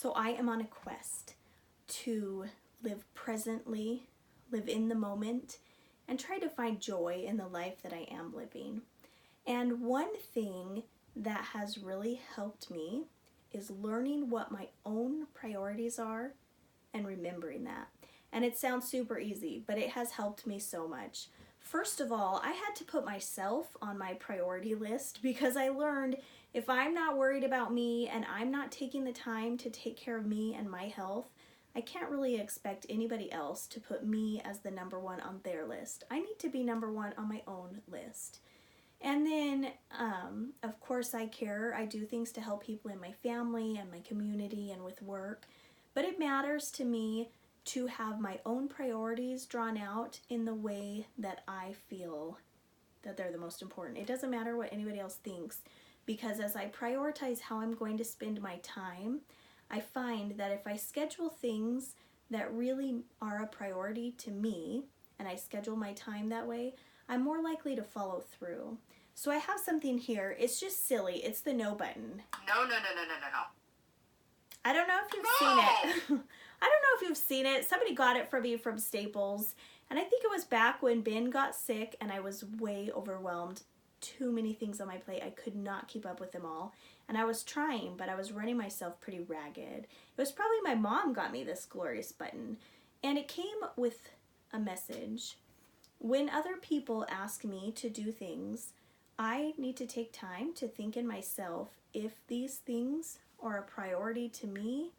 So I am on a quest to live presently, live in the moment, and try to find joy in the life that I am living. And one thing that has really helped me is learning what my own priorities are and remembering that. And it sounds super easy, but it has helped me so much. First of all, I had to put myself on my priority list because I learned if I'm not worried about me and I'm not taking the time to take care of me and my health, I can't really expect anybody else to put me as the number one on their list. I need to be number one on my own list. And then, of course, I care. I do things to help people in my family and my community and with work. But it matters to me to have my own priorities drawn out in the way that I feel that they're the most important. It doesn't matter what anybody else thinks, because as I prioritize how I'm going to spend my time, I find that if I schedule things that really are a priority to me, and I schedule my time that way, I'm more likely to follow through. So I have something here. It's just silly. It's the no button. No. I don't know if you've seen it. I don't know if you've seen it. Somebody got it for me from Staples. And I think it was back when Ben got sick and I was way overwhelmed. Too many things on my plate. I could not keep up with them all. And I was trying, but I was running myself pretty ragged. It was probably my mom got me this glorious button. And it came with a message. When other people ask me to do things, I need to take time to think in myself if these things are a priority to me,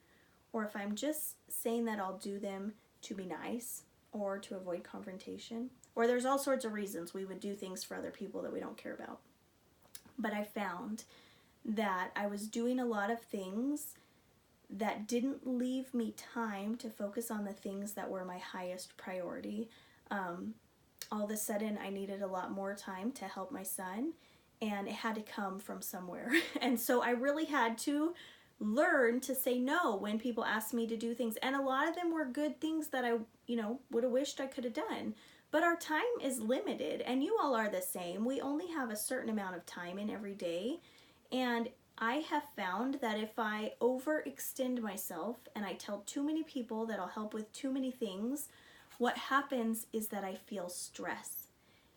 or if I'm just saying that I'll do them to be nice or to avoid confrontation. Or there's all sorts of reasons we would do things for other people that we don't care about. But I found that I was doing a lot of things that didn't leave me time to focus on the things that were my highest priority. All of a sudden I needed a lot more time to help my son, and it had to come from somewhere. And so I really had to learn to say no when people asked me to do things. And a lot of them were good things that I, would have wished I could have done. But our time is limited, and you all are the same. We only have a certain amount of time in every day. And I have found that if I overextend myself and I tell too many people that I'll help with too many things, what happens is that I feel stress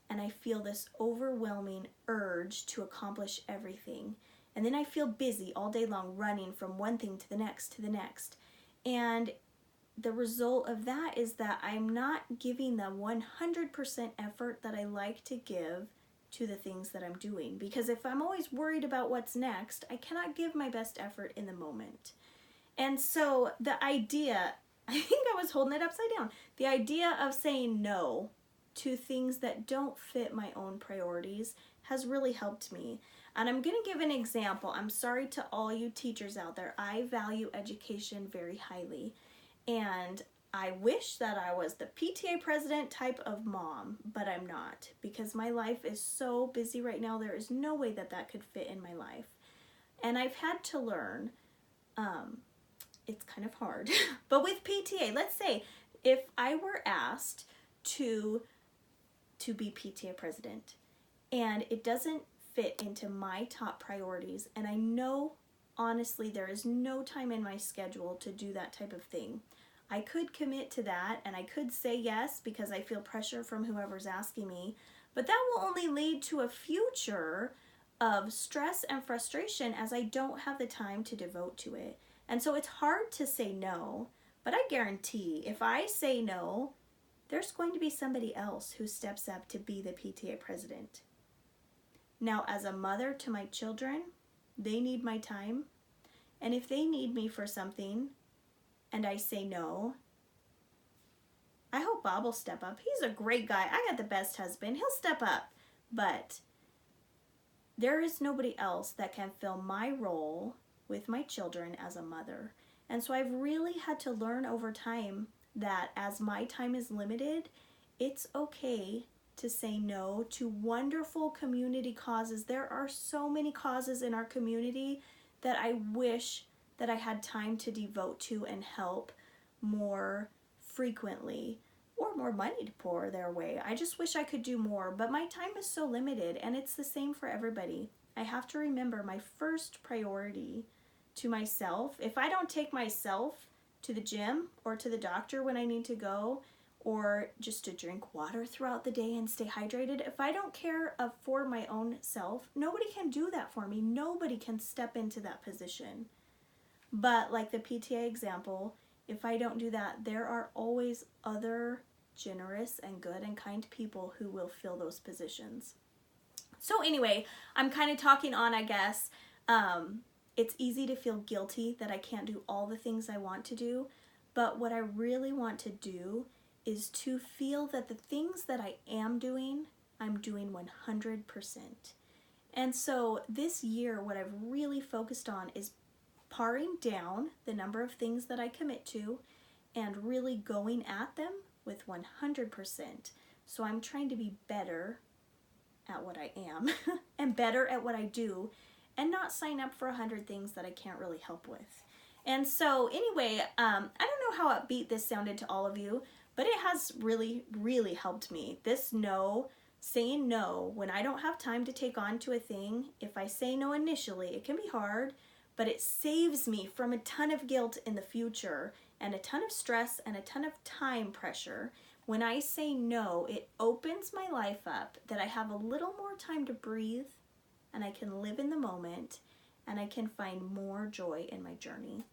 and I feel this overwhelming urge to accomplish everything. And then I feel busy all day long running from one thing to the next to the next. And the result of that is that I'm not giving the 100% effort that I like to give to the things that I'm doing. Because if I'm always worried about what's next, I cannot give my best effort in the moment. And so the idea, I think I was holding it upside down, the idea of saying no to things that don't fit my own priorities has really helped me. And I'm going to give an example. I'm sorry to all you teachers out there. I value education very highly. And I wish that I was the PTA president type of mom, but I'm not, because my life is so busy right now. There is no way that that could fit in my life. And I've had to learn, it's kind of hard, but with PTA, let's say if I were asked to be PTA president and it doesn't fit into my top priorities, and I know honestly there is no time in my schedule to do that type of thing, I could commit to that and I could say yes because I feel pressure from whoever's asking me, but that will only lead to a future of stress and frustration as I don't have the time to devote to it. And so it's hard to say no, but I guarantee if I say no, there's going to be somebody else who steps up to be the PTA president. Now, as a mother to my children, they need my time. And if they need me for something and I say no, I hope Bob will step up. He's a great guy. I got the best husband. He'll step up. But there is nobody else that can fill my role with my children as a mother. And so I've really had to learn over time that as my time is limited, it's okay to say no to wonderful community causes. There are so many causes in our community that I wish that I had time to devote to and help more frequently, or more money to pour their way. I just wish I could do more, but my time is so limited, and it's the same for everybody. I have to remember my first priority to myself, if I don't take myself to the gym or to the doctor when I need to go, or just to drink water throughout the day and stay hydrated, if I don't care for my own self, nobody can do that for me. Nobody can step into that position. But like the PTA example, if I don't do that, there are always other generous and good and kind people who will fill those positions. So anyway, I'm kind of talking on, I guess. It's easy to feel guilty that I can't do all the things I want to do, but what I really want to do is to feel that the things that I am doing, I'm doing 100%. And so this year, what I've really focused on is paring down the number of things that I commit to and really going at them with 100%. So I'm trying to be better at what I am and better at what I do, and not sign up for 100 things that I can't really help with. And so anyway, I don't know how upbeat this sounded to all of you, but it has really, really helped me. This no, saying no when I don't have time to take on to a thing, if I say no initially, it can be hard, but it saves me from a ton of guilt in the future and a ton of stress and a ton of time pressure. When I say no, it opens my life up that I have a little more time to breathe, and I can live in the moment, and I can find more joy in my journey.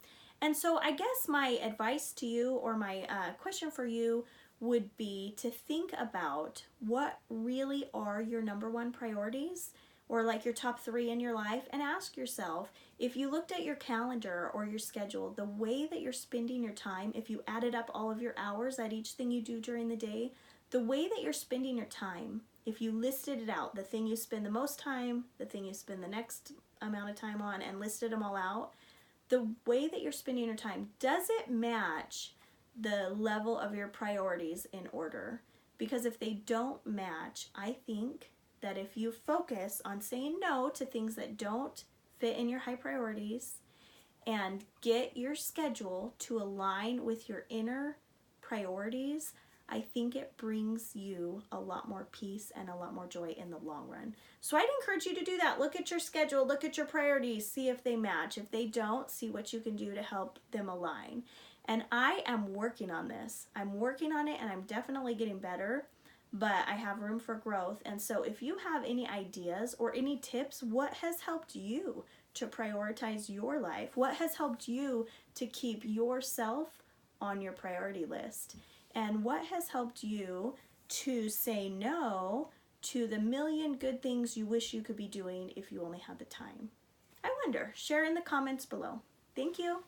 And so I guess my advice to you, or my question for you, would be to think about what really are your number one priorities, or like your top 3 in your life, and ask yourself, if you looked at your calendar or your schedule, the way that you're spending your time, if you added up all of your hours at each thing you do during the day, the way that you're spending your time, if you listed it out, the thing you spend the most time, the thing you spend the next amount of time on, and listed them all out, the way that you're spending your time, does it match the level of your priorities in order? Because if they don't match, I think that if you focus on saying no to things that don't fit in your high priorities and get your schedule to align with your inner priorities, I think it brings you a lot more peace and a lot more joy in the long run. So I'd encourage you to do that. Look at your schedule, look at your priorities, see if they match. If they don't, see what you can do to help them align. And I am working on this. I'm working on it, and I'm definitely getting better, but I have room for growth. And so if you have any ideas or any tips, what has helped you to prioritize your life? What has helped you to keep yourself on your priority list? And what has helped you to say no to the million good things you wish you could be doing if you only had the time? I wonder. Share in the comments below. Thank you.